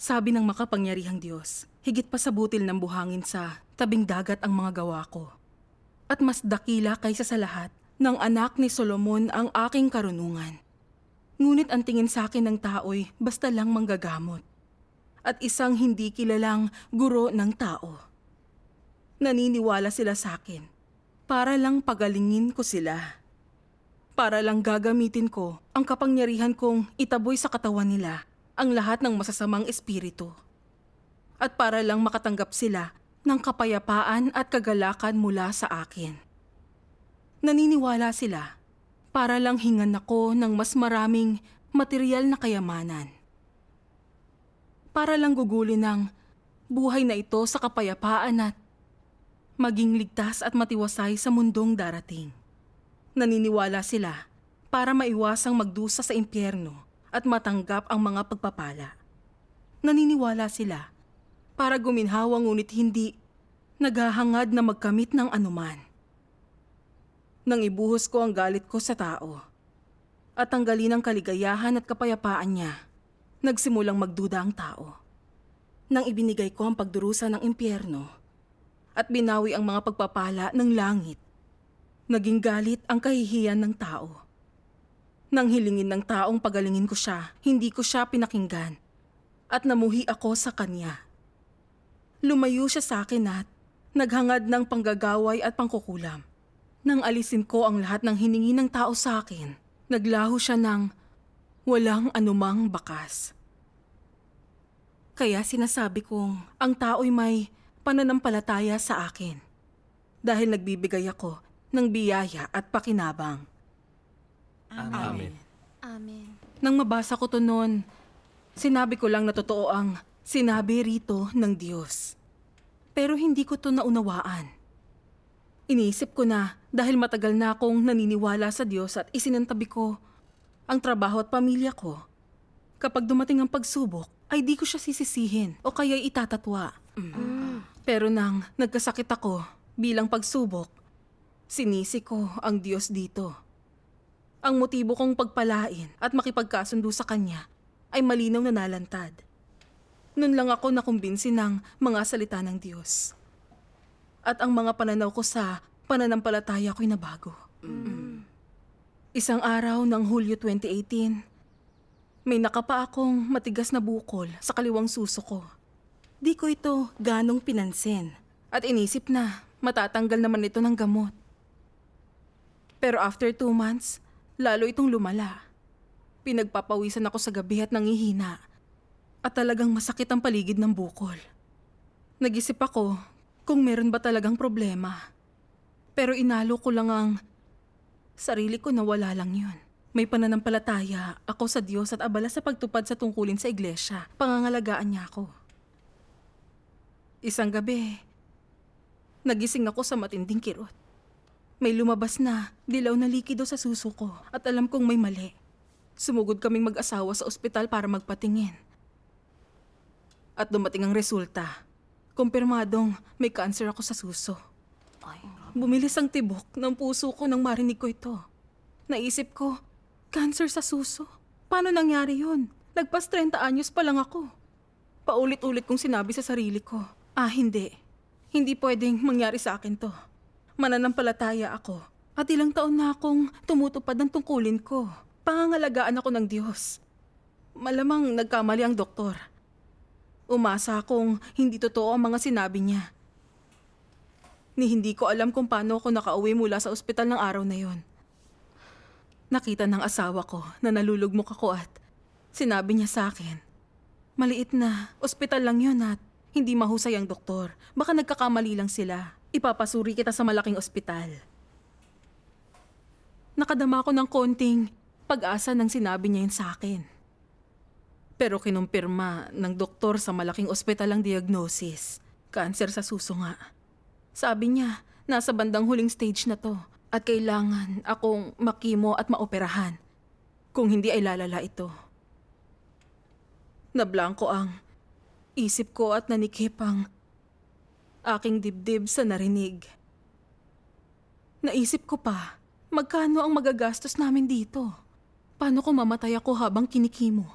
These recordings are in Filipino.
Sabi ng makapangyarihang Diyos, higit pa sa butil ng buhangin sa tabing dagat ang mga gawa ko. At mas dakila kaysa sa lahat ng anak ni Solomon ang aking karunungan. Ngunit ang tingin sa akin ng tao'y basta lang manggagamot at isang hindi kilalang guro ng tao. Naniniwala sila sa akin para lang pagalingin ko sila. Para lang gagamitin ko ang kapangyarihan kong itaboy sa katawan nila ang lahat ng masasamang espiritu. At para lang makatanggap sila ng kapayapaan at kagalakan mula sa akin. Naniniwala sila para lang hingan ako ng mas maraming material na kayamanan. Para lang gugulin ng buhay na ito sa kapayapaan at maging ligtas at matiwasay sa mundong darating. Naniniwala sila para maiwasang magdusa sa impyerno at matanggap ang mga pagpapala. Naniniwala sila para guminhawa ngunit hindi naghahangad na magkamit ng anuman. Nang ibuhos ko ang galit ko sa tao at tanggalin ang kaligayahan at kapayapaan niya, nagsimulang magduda ang tao. Nang ibinigay ko ang pagdurusa ng impyerno at binawi ang mga pagpapala ng langit, naging galit ang kahihiyan ng tao. Nang hilingin ng taong pagalingin ko siya, hindi ko siya pinakinggan at namuhi ako sa kanya. Lumayo siya sa akin at naghangad ng panggagaway at pangkukulam. Nang alisin ko ang lahat ng hiningi ng tao sa akin, naglaho siya ng walang anumang bakas. Kaya sinasabi kong ang tao'y may pananampalataya sa akin dahil nagbibigay ako ng biyaya at pakinabang. Amen. Amen. Nang mabasa ko to noon, sinabi ko lang na totoo ang sinabi rito ng Diyos. Pero hindi ko to naunawaan. Iniisip ko na dahil matagal na akong naniniwala sa Diyos at isinantabi ko ang trabaho at pamilya ko. Kapag dumating ang pagsubok, ay di ko siya sisisihin o kaya itatatwa. Pero nang nagkasakit ako bilang pagsubok, sinisi ko ang Diyos dito. Ang motibo kong pagpalain at makipagkasundo sa Kanya ay malinaw na nalantad. Noon lang ako nakumbinsi ng mga salita ng Diyos. At ang mga pananaw ko sa pananampalataya ko'y nabago. Isang araw ng Hulyo 2018, may nakapa akong matigas na bukol sa kaliwang suso ko. Di ko ito ganong pinansin at inisip na matatanggal naman ito ng gamot. Pero after 2 months, lalo itong lumala. Pinagpapawisan ako sa gabi at nangihina at talagang masakit ang paligid ng bukol. Nag-isip ako kung meron ba talagang problema. Pero inalo ko lang ang sarili ko na wala lang yun. May pananampalataya ako sa Diyos at abala sa pagtupad sa tungkulin sa iglesia. Pangangalagaan niya ako. Isang gabi, nagising ako sa matinding kirot. May lumabas na dilaw na likido sa suso ko at alam kong may mali. Sumugod kaming mag-asawa sa ospital para magpatingin. At dumating ang resulta. Kumpirmadong may cancer ako sa suso. Bumilis ang tibok ng puso ko nang marinig ko ito. Naisip ko, cancer sa suso? Paano nangyari yun? Lagpas 30 anyos pa lang ako. Paulit-ulit kong sinabi sa sarili ko, hindi. Hindi pwedeng mangyari sa akin to. Mananampalataya ako. At ilang taon na akong tumutupad ng tungkulin ko. Pangangalagaan ako ng Diyos. Malamang nagkamali ang doktor. Umasa akong hindi totoo ang mga sinabi niya. Ni hindi ko alam kung paano ako nakauwi mula sa ospital ng araw na yon. Nakita ng asawa ko na nalulugmok ako at sinabi niya sa akin, maliit na ospital lang yun at hindi mahusay ang doktor. Baka nagkakamali lang sila. Ipapasuri kita sa malaking ospital. Nakadama ko ng konting pag-asa nang sinabi niya yun sa akin. Pero kinumpirma ng doktor sa malaking ospital ang diagnosis. Cancer sa suso nga. Sabi niya, nasa bandang huling stage na to at kailangan akong makimo at maoperahan. Kung hindi ay lalala ito. Nablangko ang isip ko at nanikip ang aking dibdib sa narinig. Naisip ko pa, magkano ang magagastos namin dito? Paano kung mamatay ako habang kinikimo?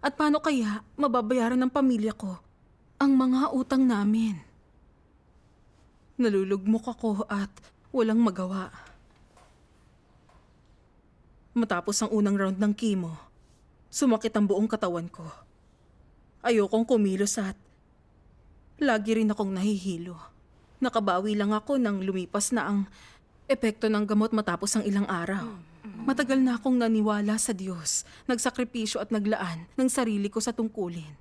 At paano kaya mababayaran ng pamilya ko ang mga utang namin? Nalulugmok ako at walang magawa. Matapos ang unang round ng chemo, sumakit ang buong katawan ko. Ayokong kumilos at lagi rin akong nahihilo. Nakabawi lang ako nang lumipas na ang epekto ng gamot matapos ang ilang araw. Matagal na akong naniwala sa Diyos, nagsakripisyo at naglaan ng sarili ko sa tungkulin.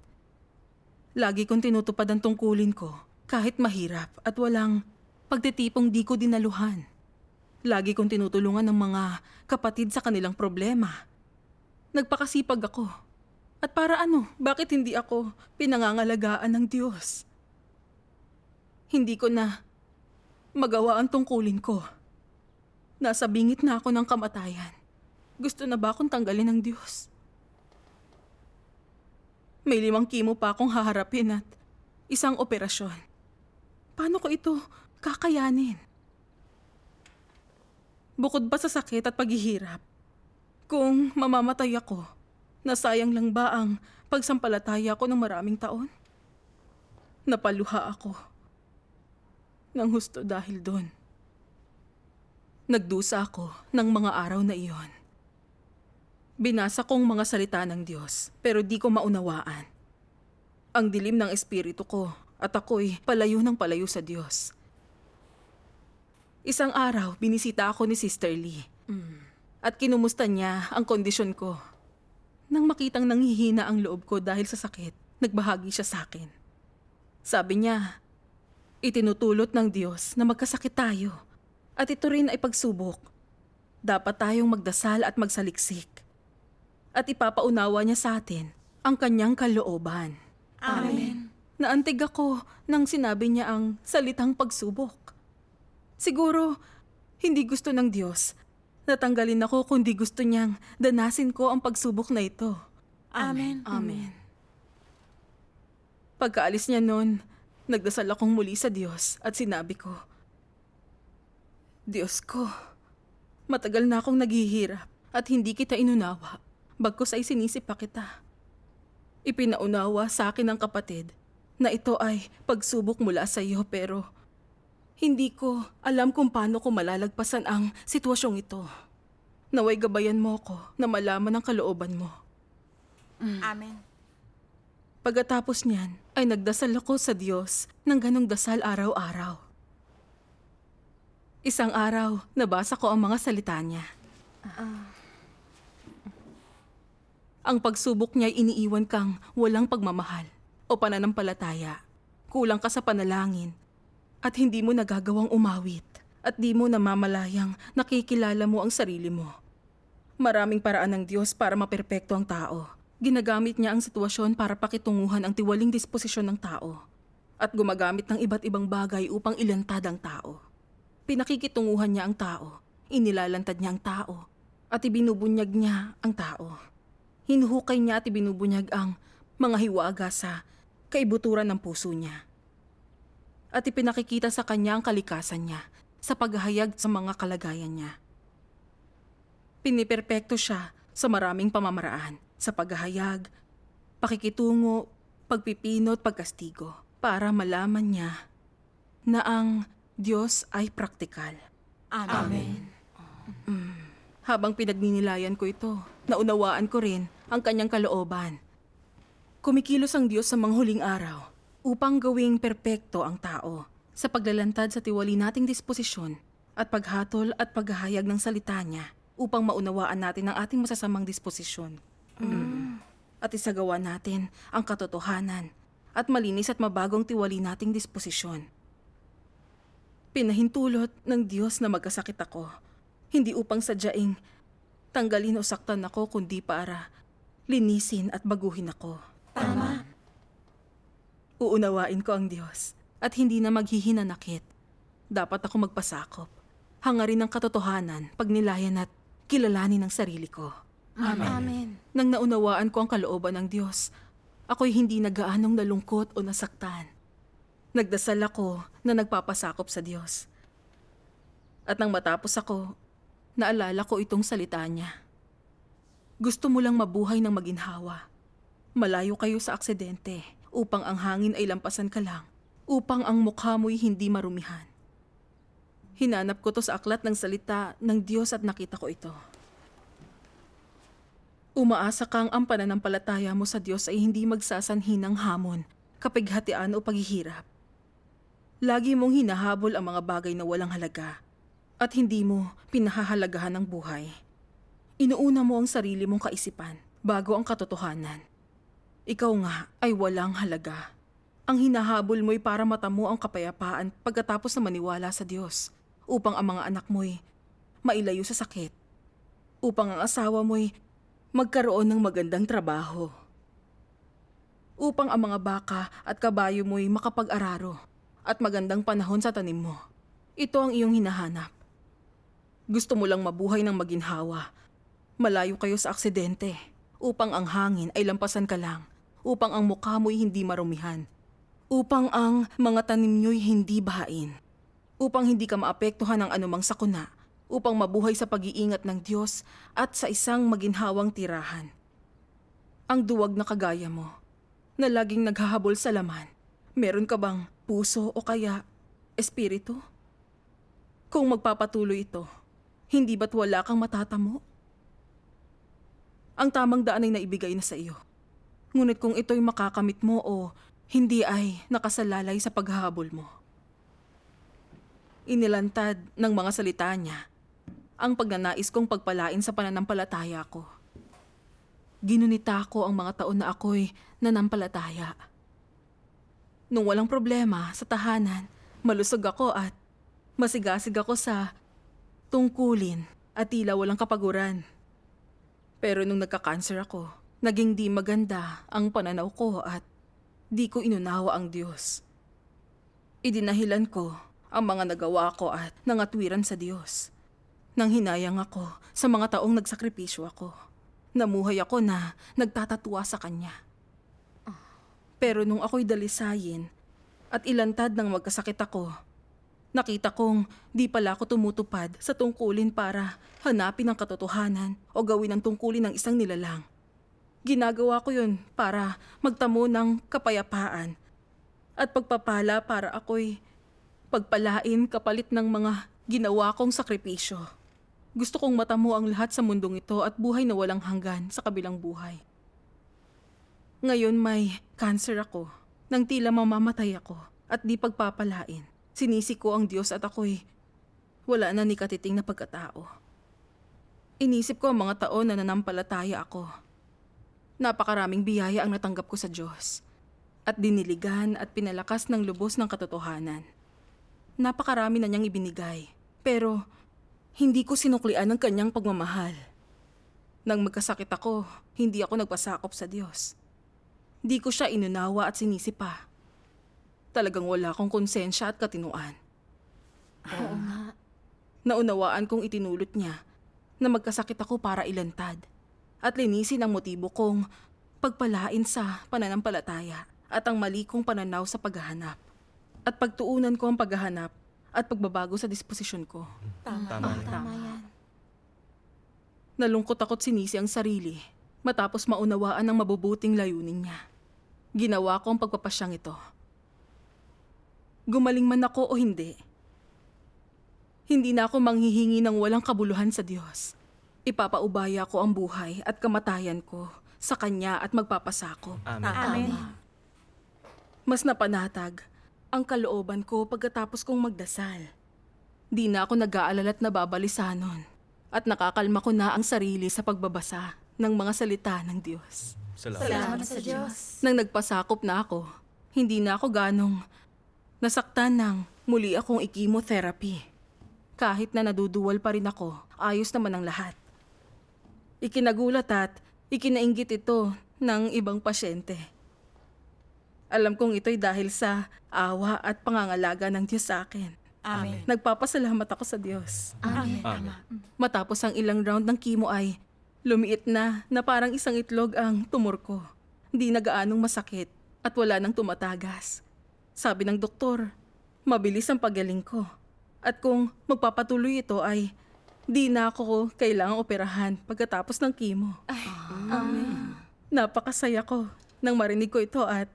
Lagi kong tinutupad ang tungkulin ko kahit mahirap at walang pagtitipong di ko dinaluhan. Lagi kong tinutulungan ng mga kapatid sa kanilang problema. Nagpakasipag ako. At para ano, bakit hindi ako pinangangalagaan ng Diyos? Hindi ko na magawa ang tungkulin ko. Nasa bingit na ako ng kamatayan. Gusto na ba akong tanggalin ng Diyos? May 5 chemo pa akong haharapin at 1 operasyon. Paano ko ito kakayanin? Bukod ba sa sakit at paghihirap, kung mamamatay ako, nasayang lang ba ang pagsampalataya ko ng maraming taon? Napaluha ako ng husto dahil doon. Nagdusa ako ng mga araw na iyon. Binasa kong mga salita ng Diyos, pero di ko maunawaan. Ang dilim ng espiritu ko at ako'y palayo ng palayo sa Diyos. Isang araw, binisita ako ni Sister Lee. At kinumusta niya ang kondisyon ko. Nang makitang nanghihina ang loob ko dahil sa sakit, nagbahagi siya sa akin. Sabi niya, itinutulot ng Diyos na magkasakit tayo. At ito rin ay pagsubok. Dapat tayong magdasal at magsaliksik. At ipapaunawa niya sa atin ang kanyang kalooban. Amen. Naantig ako nang sinabi niya ang salitang pagsubok. Siguro, hindi gusto ng Diyos. Natanggalin ako kundi gusto niyang danasin ko ang pagsubok na ito. Amen. Amen. Pagkaalis niya noon, nagdasal akong muli sa Diyos at sinabi ko, Diyos ko, matagal na akong naghihirap at hindi kita inunawa. Bagkus ay sinisipa kita. Ipinaunawa sa akin ng kapatid na ito ay pagsubok mula sa iyo pero hindi ko alam kung paano ko malalagpasan ang sitwasyong ito. Naway gabayan mo ko na malaman ang kalooban mo. Amen. Pagkatapos niyan ay nagdasal ako sa Diyos ng ganong dasal araw-araw. Isang araw, nabasa ko ang mga salita niya. Ang pagsubok niya ay iniiwan kang walang pagmamahal o pananampalataya. Kulang ka sa panalangin at hindi mo nagagawang umawit at di mo namamalayang nakikilala mo ang sarili mo. Maraming paraan ng Diyos para maperpekto ang tao. Ginagamit niya ang sitwasyon para pakitunguhan ang tiwaling disposisyon ng tao at gumagamit ng iba't ibang bagay upang ilantad ang tao. Pinakikitunguhan niya ang tao, inilalantad niya ang tao at ibinubunyag niya ang tao. Hinuhukay niya at ibinubunyag ang mga hiwaga sa kaibuturan ng puso niya. At ipinakikita sa kanya ang kalikasan niya sa paghahayag sa mga kalagayan niya. Piniperpekto siya sa maraming pamamaraan, sa paghahayag, pakikitungo, pagpipinot, pagkastigo, para malaman niya na ang Diyos ay praktikal. Amen. Habang pinagninilayan ko ito, naunawaan ko rin ang kanyang kalooban. Kumikilos ang Diyos sa mga huling araw upang gawing perpekto ang tao sa paglalantad sa tiwali nating disposisyon at paghatol at paghahayag ng salita niya upang maunawaan natin ang ating masasamang disposisyon. At isagawa natin ang katotohanan at malinis at mabagong tiwali nating disposisyon. Pinahintulot ng Diyos na magkasakit ako, hindi upang sadyaing tanggalin o saktan ako kundi para linisin at baguhin ako. Tama. Uunawain ko ang Diyos at hindi na maghihinanakit. Dapat ako magpasakop. Hangarin ang katotohanan, pagnilayan at kilalanin ang sarili ko. Amen. Nang naunawaan ko ang kalooban ng Diyos, ako'y hindi na gaanong nalungkot o nasaktan. Nagdasal ako na nagpapasakop sa Diyos. At nang matapos ako, naalala ko itong salita niya. Gusto mo lang mabuhay ng maginhawa Malayo kayo sa aksidente upang ang hangin ay lampasan ka lang, upang ang mukha mo'y hindi marumihan. Hinanap ko to sa aklat ng salita ng Diyos at nakita ko ito. Umaasa kang ang pananampalataya mo sa Diyos ay hindi magsasanhi ng hamon, kapighatian o paghihirap. Lagi mong hinahabol ang mga bagay na walang halaga at hindi mo pinahahalagahan ang buhay. Inuuna mo ang sarili mong kaisipan bago ang katotohanan. Ikaw nga ay walang halaga. Ang hinahabol mo'y para matamo ang kapayapaan pagkatapos na maniwala sa Diyos, upang ang mga anak mo'y mailayo sa sakit, upang ang asawa mo'y magkaroon ng magandang trabaho, upang ang mga baka at kabayo mo'y makapag-araro at magandang panahon sa tanim mo. Ito ang iyong hinahanap. Gusto mo lang mabuhay ng maginhawa, malayo kayo sa aksidente, upang ang hangin ay lampasan ka lang, upang ang mukha mo'y hindi marumihan, upang ang mga tanim nyo'y hindi bahain, upang hindi ka maapektuhan ng anumang sakuna, upang mabuhay sa pag-iingat ng Diyos at sa isang maginhawang tirahan. Ang duwag na kagaya mo, na laging naghahabol sa laman, meron ka bang puso o kaya espiritu? Kung magpapatuloy ito, hindi ba't wala kang matatamo? Ang tamang daan ay naibigay na sa iyo. Ngunit kung ito'y makakamit mo o hindi ay nakasalalay sa paghahabol mo. Inilantad ng mga salita niya ang pagnanais kong pagpalain sa pananampalataya ko. Ginunita ko ang mga taon na ako'y nanampalataya. Nung walang problema sa tahanan, malusog ako at masigasig ako sa tungkulin at tila walang kapaguran. Pero nung nagka-cancer ako, naging di maganda ang pananaw ko at di ko inunawa ang Diyos. Idinahilan ko ang mga nagawa ko at nangatwiran sa Diyos. Nang hinayang ako sa mga taong nagsakripisyo ako. Namuhay ako na nagtatatwa sa Kanya. Pero nung ako'y dalisayin at ilantad ng magkasakit ako, nakita kong di pala ako tumutupad sa tungkulin para hanapin ang katotohanan o gawin ang tungkulin ng isang nilalang. Ginagawa ko yun para magtamo ng kapayapaan at pagpapala para ako'y pagpalain kapalit ng mga ginawa kong sakripisyo. Gusto kong matamo ang lahat sa mundong ito at buhay na walang hanggan sa kabilang buhay. Ngayon may cancer ako, nang tila mamamatay ako at di pagpapalain. Sinisi ko ang Diyos at ako'y wala na ni katiting na pagkatao. Inisip ko ang mga taon na nanampalataya ako. Napakaraming biyaya ang natanggap ko sa Diyos at diniligan at pinalakas ng lubos ng katotohanan. Napakarami na niyang ibinigay, pero hindi ko sinuklian ang kanyang pagmamahal. Nang magkasakit ako, hindi ako nagpasakop sa Diyos. Di ko siya inunawa at sinisi pa. Talagang wala akong konsensya at katinuan. Oo nga. Naunawaan kong itinulot niya na magkasakit ako para ilantad at linisin ang motibo kong pagpalain sa pananampalataya at ang mali kong pananaw sa paghahanap. At pagtuunan ko ang paghahanap at pagbabago sa disposisyon ko. Tama yan. Nalungkot ako't sinisi ang sarili matapos maunawaan ang mabubuting layunin niya. Ginawa ko ang pagpapasyang ito. Gumaling man ako o hindi, hindi na ako manghihingi ng walang kabuluhan sa Diyos. Ipapaubaya ko ang buhay at kamatayan ko sa Kanya at magpapasakop. Amen. Mas napanatag ang kalooban ko pagkatapos kong magdasal. Di na ako nag-aalala at nababalisanon at nakakalma ko na ang sarili sa pagbabasa ng mga salita ng Diyos. Salamat sa Diyos. Nang nagpasakop na ako, hindi na ako ganong nasaktan ng muli akong i-chemotherapy. Kahit na naduduwal pa rin ako, ayos naman ang lahat. Ikinagulat at ikinainggit ito ng ibang pasyente. Alam kong ito'y dahil sa awa at pangangalaga ng Diyos sa akin. Amen. Nagpapasalamat ako sa Diyos. Amen. Matapos ang ilang round ng chemo ay lumiit na parang isang itlog ang tumor ko. Hindi na gaanong masakit at wala nang tumatagas. Sabi ng doktor, mabilis ang pagaling ko. At kung magpapatuloy ito ay di na ako kailangang operahan pagkatapos ng chemo. Amen. Napakasaya ko nang marinig ko ito at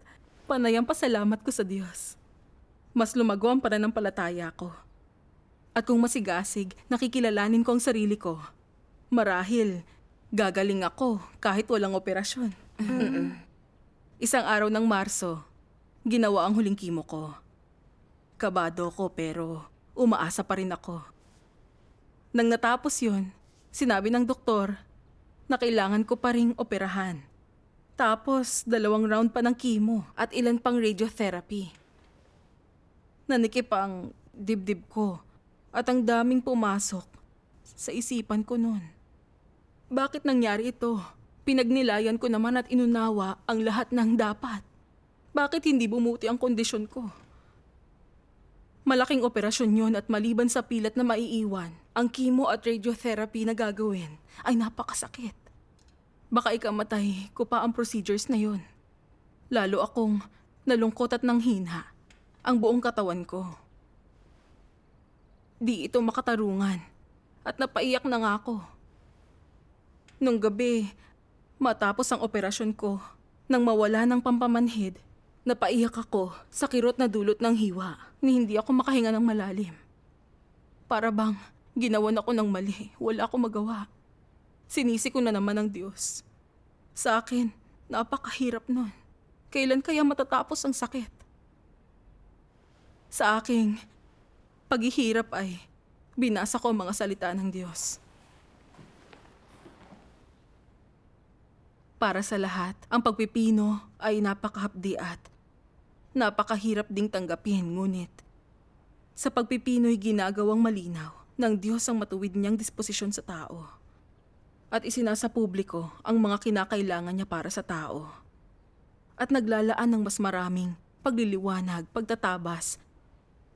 panayang pasalamat ko sa Diyos. Mas lumago ang pananampalataya ko. At kung masigasig, nakikilalanin ko ang sarili ko. Marahil, gagaling ako kahit walang operasyon. Isang araw ng Marso, ginawa ang huling kimo ko. Kabado ko pero umaasa pa rin ako. Nang natapos yun, sinabi ng doktor na kailangan ko pa ring operahan. Tapos, 2 round pa ng chemo at ilan pang radiotherapy. Nanikip ang dibdib ko at ang daming pumasok sa isipan ko noon. Bakit nangyari ito? Pinagnilayan ko naman at inunawa ang lahat ng dapat. Bakit hindi bumuti ang kondisyon ko? Malaking operasyon yon at maliban sa pilat na maiiwan, ang chemo at radiotherapy na gagawin ay napakasakit. Baka ikamatay ko pa ang procedures na yon. Lalo akong nalungkot at nanghina ang buong katawan ko. Di ito makatarungan at napaiyak na nga ako. Nung gabi, matapos ang operasyon ko, nang mawala ng pampamanhid, napaiyak ako sa kirot na dulot ng hiwa ni hindi ako makahinga ng malalim. Para bang ginawan ako ng mali, wala akong magawa. Sinisi ko na naman ang Diyos. Sa akin, napakahirap nun. Kailan kaya matatapos ang sakit? Sa aking paghihirap ay binasa ko ang mga salita ng Diyos. Para sa lahat, ang pagpipino ay napakahapdi at napakahirap ding tanggapin, ngunit sa pagpipino'y ginagawang malinaw ng Diyos ang matuwid niyang disposisyon sa tao. At isinasa publiko ang mga kinakailangan niya para sa tao. At naglalaan ng mas maraming pagliliwanag, pagtatabas,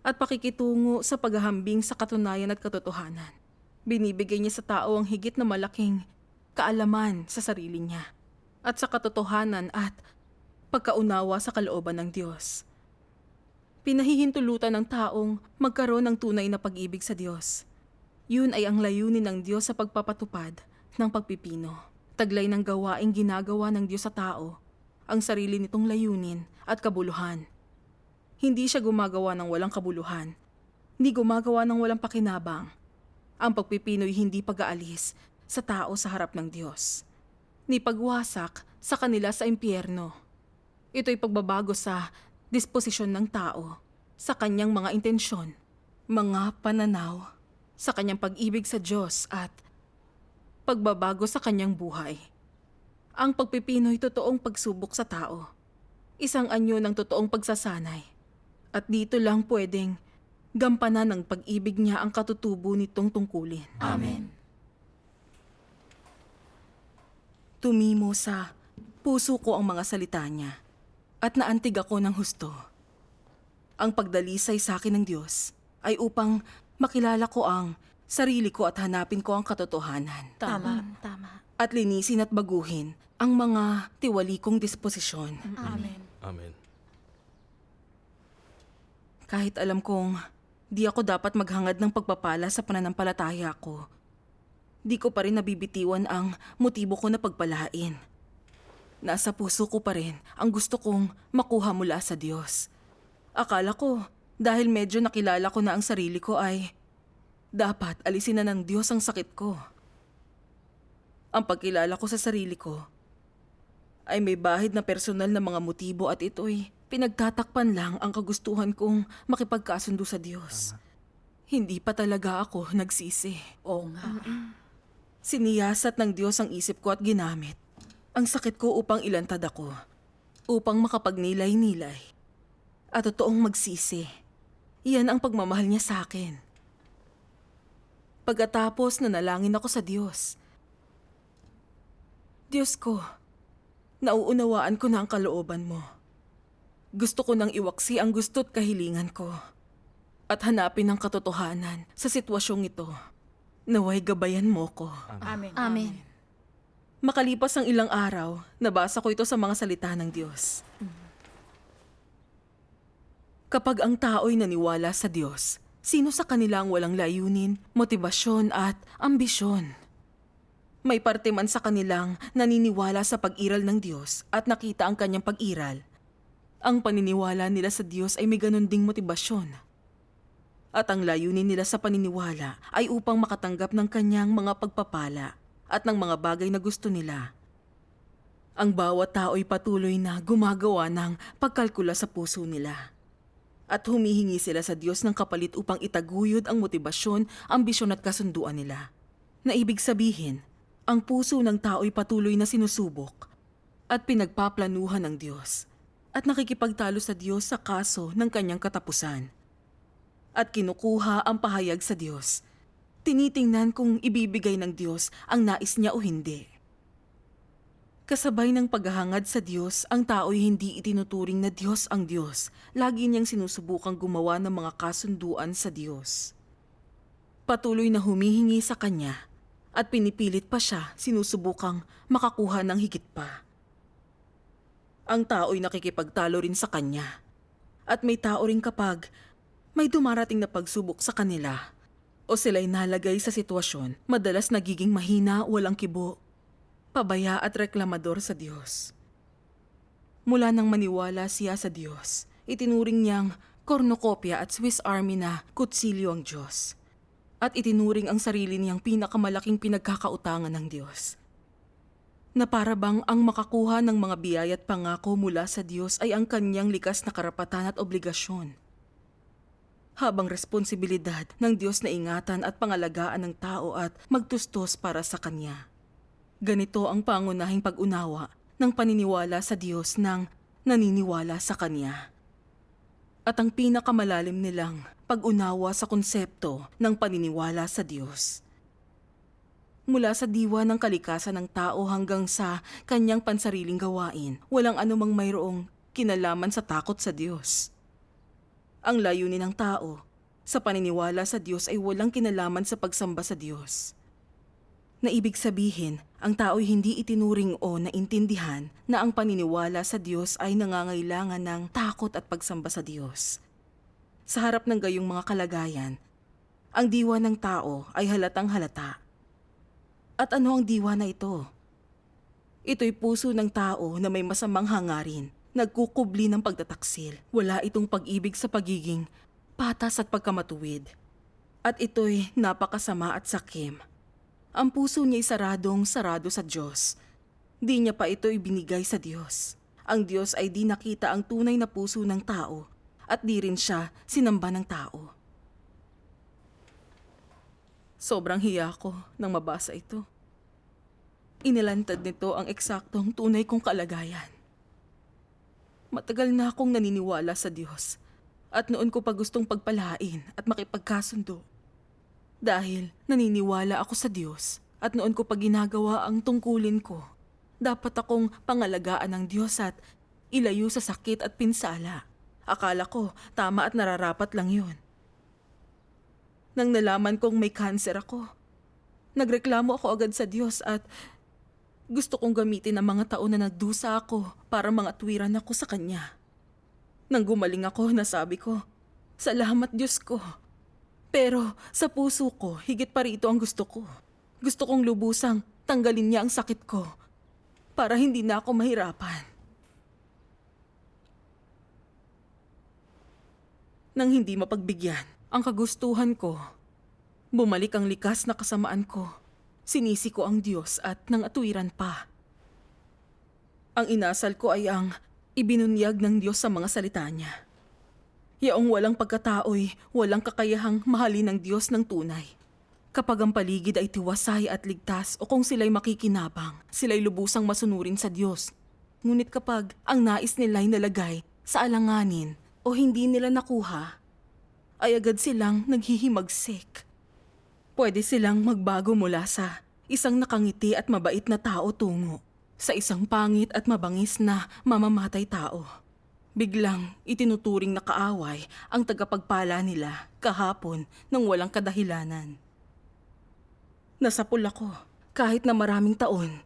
at pakikitungo sa paghahambing sa katunayan at katotohanan. Binibigay niya sa tao ang higit na malaking kaalaman sa sarili niya at sa katotohanan at pagkaunawa sa kalooban ng Diyos. Pinahihintulutan ng taong magkaroon ng tunay na pag-ibig sa Diyos. Yun ay ang layunin ng Diyos sa pagpapatupad ng pagpipino. Taglay ng gawaing ginagawa ng Diyos sa tao, ang sarili nitong layunin at kabuluhan. Hindi siya gumagawa ng walang kabuluhan. Hindi gumagawa ng walang pakinabang. Ang pagpipino'y hindi pag-aalis sa tao sa harap ng Diyos, ni pagwasak sa kanila sa impyerno. Ito'y pagbabago sa disposisyon ng tao, sa kanyang mga intensyon, mga pananaw, sa kanyang pag-ibig sa Diyos at pagbabago sa kanyang buhay. Ang pagpipino'y totoong pagsubok sa tao, isang anyo ng totoong pagsasanay, at dito lang pwedeng gampanan ng pag-ibig niya ang katutubo nitong tungkulin. Amen. Tumimo sa puso ko ang mga salita niya at naantig ako ng husto. Ang pagdalisay sa akin ng Diyos ay upang makilala ko ang sarili ko at hanapin ko ang katotohanan. Tama. Tama. At linisin at baguhin ang mga tiwalikong disposisyon. Amen. Amen. Kahit alam kong di ako dapat maghangad ng pagpapala sa pananampalataya ko, di ko pa rin nabibitiwan ang motibo ko na pagpalain. Nasa puso ko pa rin ang gusto kong makuha mula sa Diyos. Akala ko, dahil medyo nakilala ko na ang sarili ko ay dapat alisin na ng Diyos ang sakit ko. Ang pagkilala ko sa sarili ko ay may bahid na personal na mga motibo at ito'y pinagtatakpan lang ang kagustuhan kong makipagkasundo sa Diyos. Hindi pa talaga ako nagsisi. Oo nga. Siniyasat ng Diyos ang isip ko at ginamit ang sakit ko upang ilantad ako, upang makapagnilay-nilay at totoong magsisi. Iyan ang pagmamahal niya sa akin. Pagkatapos nanalangin ako sa Diyos, Diyos ko, nauunawaan ko na ang kalooban mo. Gusto ko nang iwaksi ang gusto't kahilingan ko at hanapin ang katotohanan sa sitwasyong ito. Naway gabayan mo ko. Amen. Amen. Makalipas ang ilang araw, nabasa ko ito sa mga salita ng Diyos. Kapag ang tao'y naniwala sa Diyos, sino sa kanila ang walang layunin, motibasyon at ambisyon? May parte man sa kanilang naniniwala sa pag-iral ng Diyos at nakita ang kanyang pag-iral. Ang paniniwala nila sa Diyos ay may ganun ding motibasyon. At ang layunin nila sa paniniwala ay upang makatanggap ng kanyang mga pagpapala at ng mga bagay na gusto nila. Ang bawat tao ay patuloy na gumagawa ng pagkalkula sa puso nila. At humihingi sila sa Diyos ng kapalit upang itaguyod ang motibasyon, ambisyon at kasunduan nila. Na ibig sabihin, ang puso ng tao ay patuloy na sinusubok at pinagpaplanuhan ng Diyos at nakikipagtalo sa Diyos sa kaso ng kanyang katapusan. At kinukuha ang pahayag sa Diyos. Tinitingnan kung ibibigay ng Diyos ang nais niya o hindi. Kasabay ng paghahangad sa Diyos, ang tao'y hindi itinuturing na Diyos ang Diyos. Lagi niyang sinusubukang gumawa ng mga kasunduan sa Diyos. Patuloy na humihingi sa Kanya at pinipilit pa siya sinusubukang makakuha ng higit pa. Ang tao'y nakikipagtalo rin sa Kanya. At may tao rin kapag may dumarating na pagsubok sa kanila o sila'y nalagay sa sitwasyon, madalas nagiging mahina, walang kibo, pabaya at reklamador sa Diyos. Mula nang maniwala siya sa Diyos, itinuring niyang cornucopia at Swiss Army na kutsilyo ang Diyos. At itinuring ang sarili niyang pinakamalaking pinagkakautangan ng Diyos. Na para bang ang makakuha ng mga biyaya at pangako mula sa Diyos ay ang kanyang likas na karapatan at obligasyon. Habang responsibilidad ng Diyos na ingatan at pangalagaan ng tao at magtustos para sa Kanya. Ganito ang pangunahing pag-unawa ng paniniwala sa Diyos ng naniniwala sa Kanya. At ang pinakamalalim nilang pag-unawa sa konsepto ng paniniwala sa Diyos. Mula sa diwa ng kalikasan ng tao hanggang sa kanyang pansariling gawain, walang anumang mayroong kinalaman sa takot sa Diyos. Ang layunin ng tao sa paniniwala sa Diyos ay walang kinalaman sa pagsamba sa Diyos. Na ibig sabihin, ang tao'y hindi itinuring o naintindihan na ang paniniwala sa Diyos ay nangangailangan ng takot at pagsamba sa Diyos. Sa harap ng gayong mga kalagayan, ang diwa ng tao ay halatang halata. At ano ang diwa na ito? Ito'y puso ng tao na may masamang hangarin, nagkukubli ng pagtataksil. Wala itong pag-ibig sa pagiging patas at pagkamatuwid. At ito'y napakasama at sakim. Ang puso niya'y sarado sa Diyos. Di niya pa ito ibinigay sa Diyos. Ang Diyos ay di nakita ang tunay na puso ng tao at di rin siya sinamba ng tao. Sobrang hiya ko nang mabasa ito. Inilantad nito ang eksaktong tunay kong kalagayan. Matagal na akong naniniwala sa Diyos at noon ko pa gustong pagpalain at makipagkasundo. Dahil naniniwala ako sa Diyos at noon ko pa ginagawa ang tungkulin ko. Dapat akong pangalagaan ng Diyos at ilayo sa sakit at pinsala. Akala ko tama at nararapat lang yun. Nang nalaman kong may kanser ako, nagreklamo ako agad sa Diyos at gusto kong gamitin ang mga taon na nagdusa ako para mga tuwiran ako sa Kanya. Nang gumaling ako, nasabi ko, "Salamat Diyos ko." Pero sa puso ko, higit pa rito ang gusto ko. Gusto kong lubusang tanggalin niya ang sakit ko para hindi na ako mahirapan. Nang hindi mapagbigyan ang kagustuhan ko, bumalik ang likas na kasamaan ko. Sinisi ko ang Diyos at nang atuwiran pa. Ang inasal ko ay ang ibinunyag ng Diyos sa mga salita niya. Yaong walang pagkatao'y walang kakayahang mahalin ng Diyos ng tunay. Kapag ang paligid ay tiwasay at ligtas o kung sila'y makikinabang, sila'y lubusang masunurin sa Diyos. Ngunit kapag ang nais nila'y nalagay sa alanganin o hindi nila nakuha, ay agad silang naghihimagsik. Pwede silang magbago mula sa isang nakangiti at mabait na tao tungo sa isang pangit at mabangis na mamamatay tao. Biglang itinuturing na kaaway ang tagapagpala nila kahapon nang walang kadahilanan. Nasapul ako kahit na maraming taon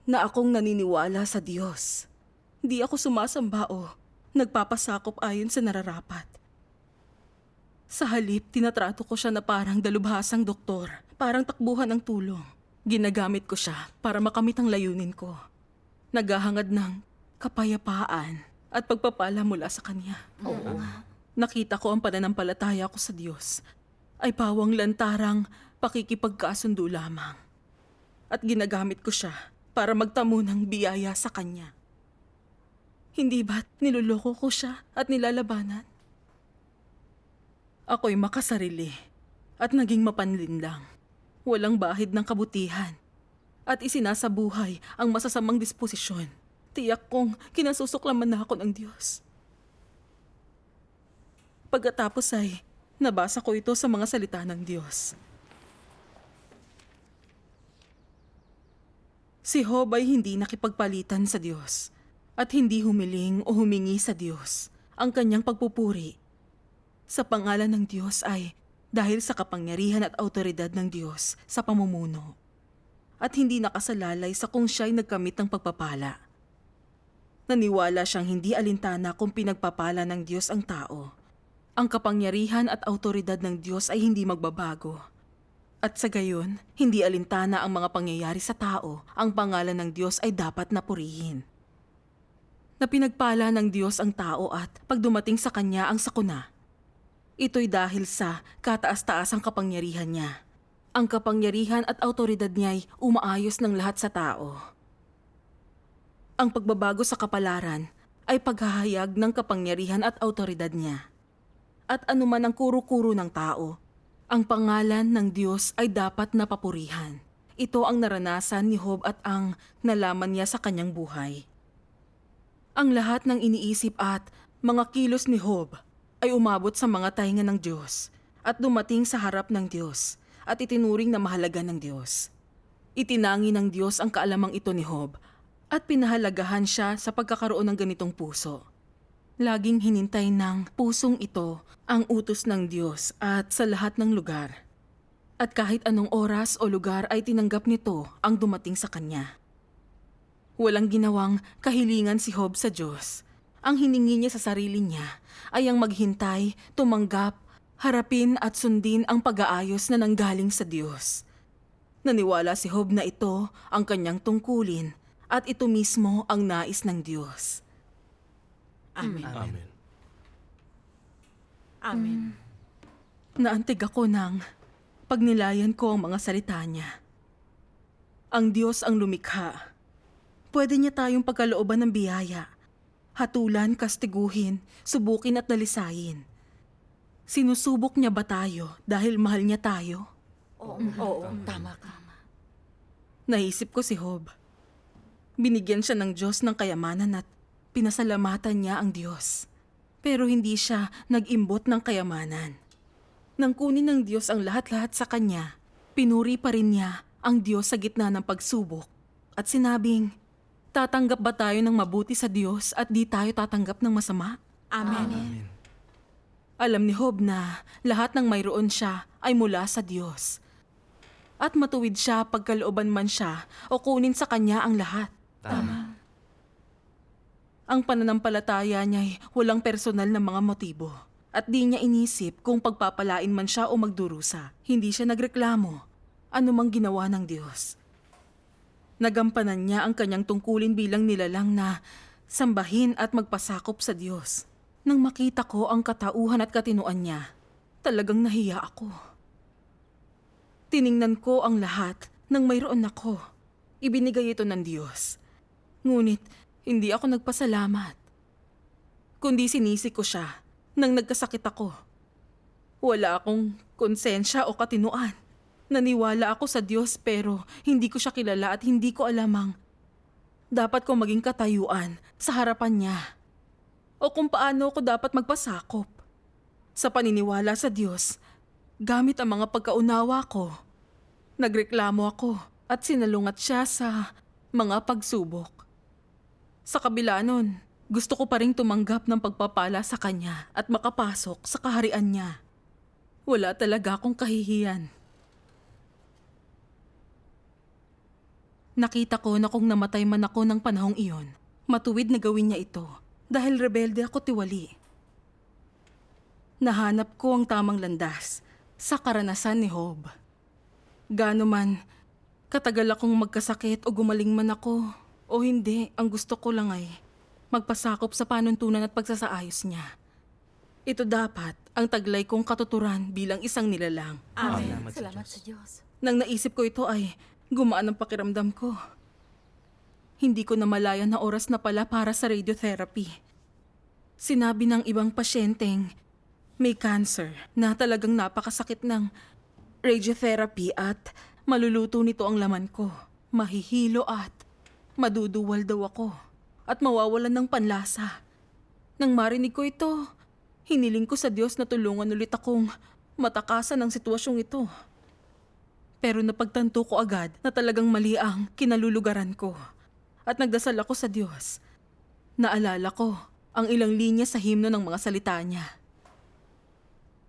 na akong naniniwala sa Diyos. Di ako sumasamba o nagpapasakop ayon sa nararapat. Sa halip, tinatrato ko siya na parang dalubhasang doktor, parang takbuhan ng tulong. Ginagamit ko siya para makamit ang layunin ko. Naghahangad ng kapayapaan at pagpapala mula sa Kanya. Oo nga. Nakita ko ang pananampalataya ko sa Diyos ay pawang lantarang pakikipagkasundo lamang. At ginagamit ko siya para magtamo ng biyaya sa Kanya. Hindi ba't niloloko ko siya at nilalabanan? Ako'y makasarili at naging mapanlinlang. Walang bahid ng kabutihan at isinasabuhay ang masasamang disposisyon. Tiyak kong kinasusuklaman na ako ng Diyos. Pagkatapos ay nabasa ko ito sa mga salita ng Diyos. Si Job ay hindi nakipagpalitan sa Diyos at hindi humiling o humingi sa Diyos ang kanyang pagpupuri. Sa pangalan ng Diyos ay dahil sa kapangyarihan at autoridad ng Diyos sa pamumuno at hindi nakasalalay sa kung siya'y nagkamit ng pagpapala. Naniwala siyang hindi alintana kung pinagpapala ng Diyos ang tao. Ang kapangyarihan at autoridad ng Diyos ay hindi magbabago. At sa gayon, hindi alintana ang mga pangyayari sa tao, ang pangalan ng Diyos ay dapat na purihin. Na pinagpala ng Diyos ang tao at pag dumating sa Kanya ang sakuna. Ito'y dahil sa kataas-taasang kapangyarihan niya. Ang kapangyarihan at autoridad niya'y umaayos ng lahat sa tao. Ang pagbabago sa kapalaran ay paghahayag ng kapangyarihan at autoridad niya. At anuman ang kuro-kuro ng tao, ang pangalan ng Diyos ay dapat napapurihan. Ito ang naranasan ni Job at ang nalaman niya sa kanyang buhay. Ang lahat ng iniisip at mga kilos ni Job ay umabot sa mga tainga ng Diyos at dumating sa harap ng Diyos at itinuring na mahalaga ng Diyos. Itinangi ng Diyos ang kaalamang ito ni Job at pinahalagahan siya sa pagkakaroon ng ganitong puso. Laging hinintay ng pusong ito ang utos ng Diyos at sa lahat ng lugar. At kahit anong oras o lugar ay tinanggap nito ang dumating sa kanya. Walang ginawang kahilingan si Job sa Diyos. Ang hiningi niya sa sarili niya ay ang maghintay, tumanggap, harapin at sundin ang pag-aayos na nanggaling sa Diyos. Naniwala si Job na ito ang kanyang tungkulin at ito mismo ang nais ng Diyos. Amen. Amen. Amen. Naantig ako ng pagnilayan ko ang mga salita niya. Ang Diyos ang lumikha. Pwede niya tayong pagkalooban ng biyaya, hatulan, kastiguhin, subukin at dalisayin. Sinusubok niya ba tayo dahil mahal niya tayo? Oo, tama ka. Naisip ko si Job. Binigyan siya ng Diyos ng kayamanan at pinasalamatan niya ang Diyos. Pero hindi siya nag-imbot ng kayamanan. Nang kunin ng Diyos ang lahat-lahat sa kanya, pinuri pa rin niya ang Diyos sa gitna ng pagsubok at sinabing, tatanggap ba tayo ng mabuti sa Diyos at di tayo tatanggap ng masama? Amen. Alam ni Job na lahat ng mayroon siya ay mula sa Diyos. At matuwid siya pagkalooban man siya o kunin sa kanya ang lahat. Tama. Ang pananampalataya niya'y walang personal na mga motibo. At di niya inisip kung pagpapalain man siya o magdurusa. Hindi siya nagreklamo. Anumang ginawa ng Diyos. Nagampanan niya ang kanyang tungkulin bilang nilalang na sambahin at magpasakop sa Diyos. Nang makita ko ang katauhan at katinuan niya, talagang nahiya ako. Tiningnan ko ang lahat ng mayroon ako. Ibinigay ito ng Diyos. Ngunit hindi ako nagpasalamat. Kundi sinisi ko siya nang nagkasakit ako. Wala akong konsensya o katinuan. Naniwala ako sa Diyos pero hindi ko siya kilala at hindi ko alamang dapat ko maging katayuan sa harapan niya. O kung paano ko dapat magpasakop. Sa paniniwala sa Diyos, gamit ang mga pagkaunawa ko, nagreklamo ako at sinalungat siya sa mga pagsubok. Sa kabila nun, gusto ko pa ring tumanggap ng pagpapala sa kanya at makapasok sa kaharian niya. Wala talaga akong kahihiyan. Nakita ko na kung namatay man ako ng panahong iyon, matuwid na gawin niya ito dahil rebelde ako tiwali. Nahanap ko ang tamang landas sa karanasan ni Job. Gaano man katagal akong magkasakit o gumaling man ako o hindi, ang gusto ko lang ay magpasakop sa panuntunan at pagsasaayos niya. Ito dapat ang taglay kong katuturan bilang isang nilalang. Amen. Salamat sa Diyos. Nang naisip ko ito ay gumaan ang pakiramdam ko. Hindi ko namalayan na oras na pala para sa radiotherapy. Sinabi ng ibang pasyenteng may cancer na talagang napakasakit ng radiotherapy at maluluto nito ang laman ko. Mahihilo at maduduwal daw ako at mawawalan ng panlasa. Nang marinig ko ito, hiniling ko sa Diyos na tulungan ulit akong matakasan ang sitwasyong ito. Pero napagtanto ko agad na talagang mali ang kinalulugaran ko. At nagdasal ako sa Diyos. Naalala ko ang ilang linya sa himno ng mga salita niya.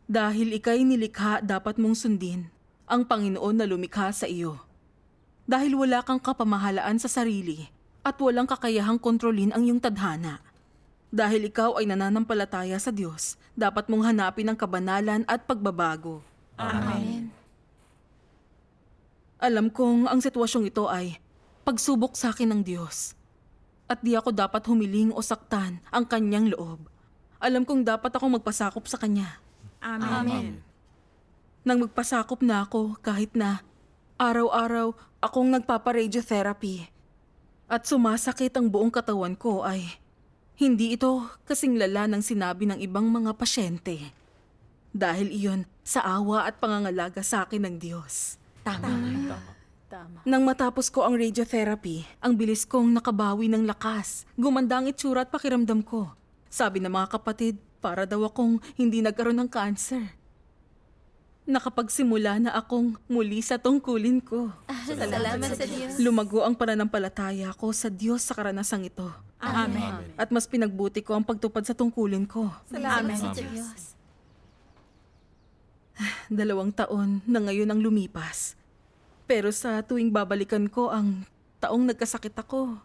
Dahil ika'y nilikha, dapat mong sundin ang Panginoon na lumikha sa iyo. Dahil wala kang kapamahalaan sa sarili at walang kakayahang kontrolin ang iyong tadhana. Dahil ikaw ay nananampalataya sa Diyos, dapat mong hanapin ang kabanalan at pagbabago. Amen. Alam kong ang sitwasyong ito ay pagsubok sa akin ng Diyos. At di ako dapat humiling o saktan ang kanyang loob. Alam kong dapat akong magpasakop sa kanya. Amen. Nang magpasakop na ako kahit na araw-araw akong nagpapa-radiotherapy at sumasakit ang buong katawan ko ay hindi ito kasing lala ng sinabi ng ibang mga pasyente. Dahil iyon sa awa at pangangalaga sa akin ng Diyos. Tama. Nang matapos ko ang radiotherapy, ang bilis kong nakabawi ng lakas. Gumanda ang itsura at pakiramdam ko. Sabi ng mga kapatid, para daw akong hindi nagkaroon ng cancer. Nakapagsimula na akong muli sa tungkulin ko. Salamat sa Diyos. Lumago ang pananampalataya ko sa Diyos sa karanasang ito. Amen. At mas pinagbuti ko ang pagtupad sa tungkulin ko. Salamat sa Diyos. 2 taon na ngayon ang lumipas. Pero sa tuwing babalikan ko ang taong nagkasakit ako,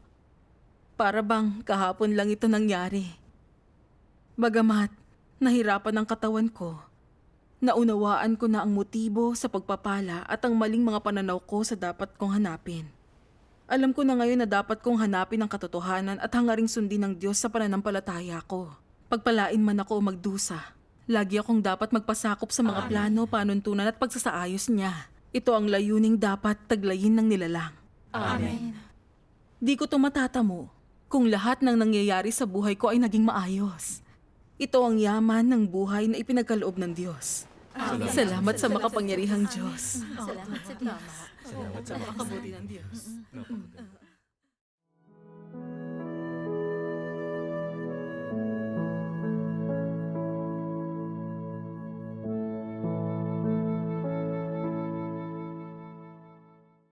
para bang kahapon lang ito nangyari. Bagamat nahirapan ang katawan ko, naunawaan ko na ang motibo sa pagpapala at ang maling mga pananaw ko sa dapat kong hanapin. Alam ko na ngayon na dapat kong hanapin ang katotohanan at hangaring sundin ng Diyos sa pananampalataya ko. Pagpalain man ako o magdusa, lagi akong dapat magpasakop sa mga plano, panuntunan at pagsasaayos niya. Ito ang layuning dapat taglayin ng nilalang. Amen. Di ko ito matatamo kung lahat ng nangyayari sa buhay ko ay naging maayos. Ito ang yaman ng buhay na ipinagkaloob ng Diyos. Salamat sa makapangyarihang Diyos. Salamat sa Diyos. Salamat sa makabuti ng Diyos.